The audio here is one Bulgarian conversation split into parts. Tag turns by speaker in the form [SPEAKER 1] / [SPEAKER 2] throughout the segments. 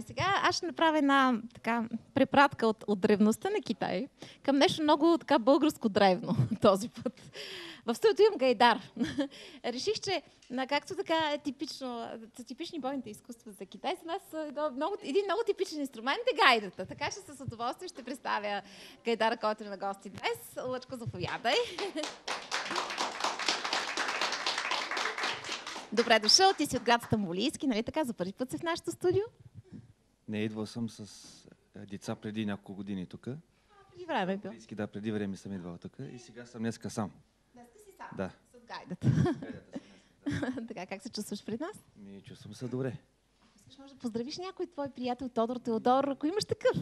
[SPEAKER 1] Сега аз ще направя една така препратка от древността на Китай към нещо много така българско древно този път. В студиото имам гайдар. Реших, че както така е типично, са типични бойните изкуства за Китай, за нас един много типичен инструмент е гайдата. Така че с удоволствие ще представя гайдара, който е на гости днес. Лъчко, заповядай. Добре дошъл, ти си от град Стамболийски, нали така? За първи път си в нашото студио?
[SPEAKER 2] Не, идвал съм с деца преди няколко години тук.
[SPEAKER 1] Преди време е бил.
[SPEAKER 2] Да, преди време съм идвал тук и сега съм днеска сам.
[SPEAKER 1] Днеска си сам?
[SPEAKER 2] Да.
[SPEAKER 1] С гайдата. Така, как се чувстваш пред нас?
[SPEAKER 2] Чувствам се добре.
[SPEAKER 1] Искаш може да поздравиш някой твой приятел Тодор Теодор, ако имаш такъв?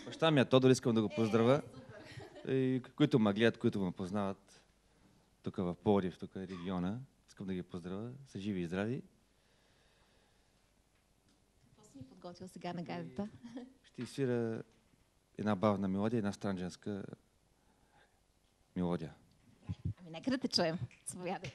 [SPEAKER 2] Баща ми е Тодор, искам да го поздравя. И които ме гледат, които ме познават тук в Пловдив, тук е региона. Искам да ги поздравя. Са живи и здрави.
[SPEAKER 1] Какво си ни подготвил сега на гайдата?
[SPEAKER 2] Ще изсвира една бавна мелодия, една странджанска мелодия.
[SPEAKER 1] Нека да те чуем. Заповядай.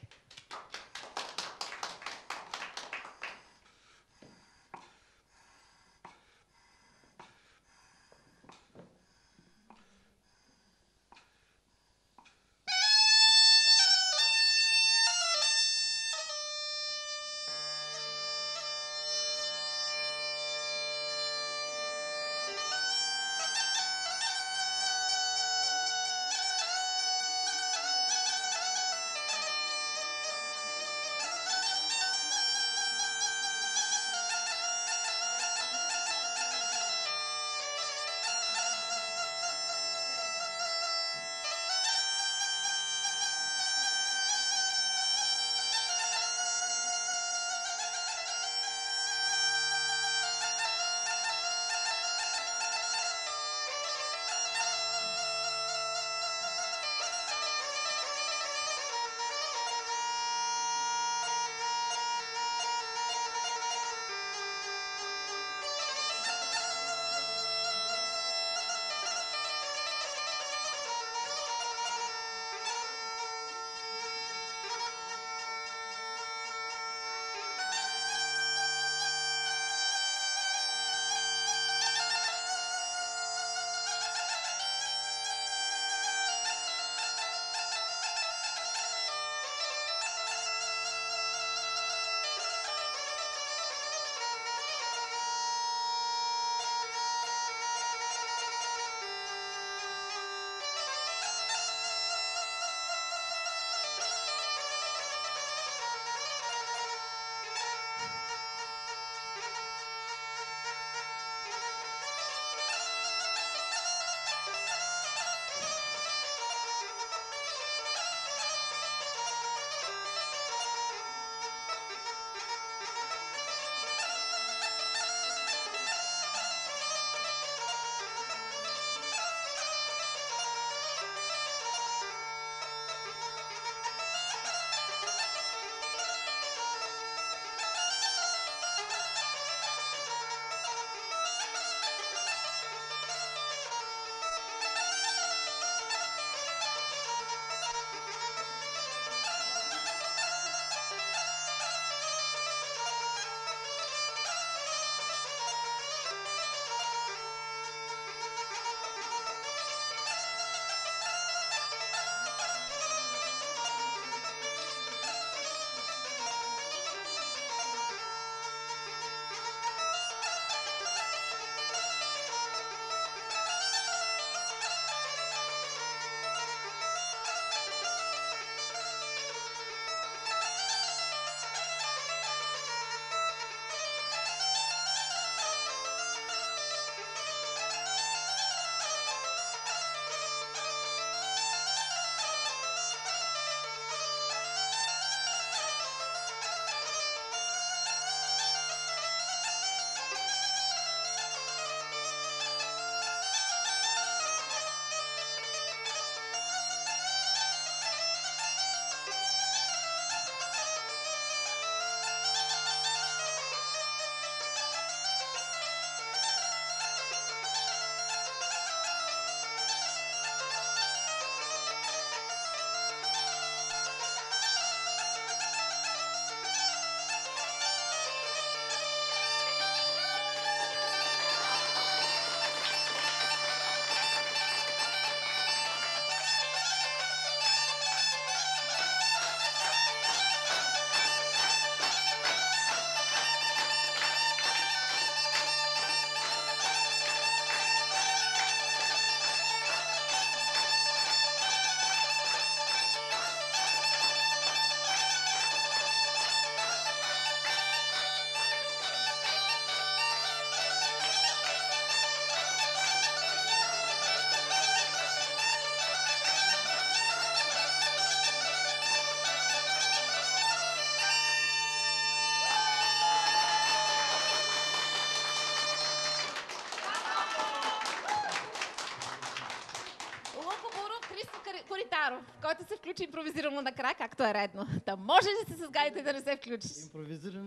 [SPEAKER 1] Козаров, който се включи импровизирано накрая, както е редно. Та може ли да се сгадите да не се включиш?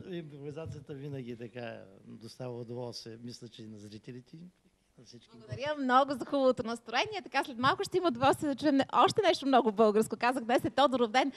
[SPEAKER 3] Импровизацията винаги така достава удоволствие. Мисля, че и на зрителите, и на всички.
[SPEAKER 1] Благодаря много за хубавото настроение. Така след малко ще има удоволствие да чуем още нещо много българско. Казах, днес е Тодоров ден.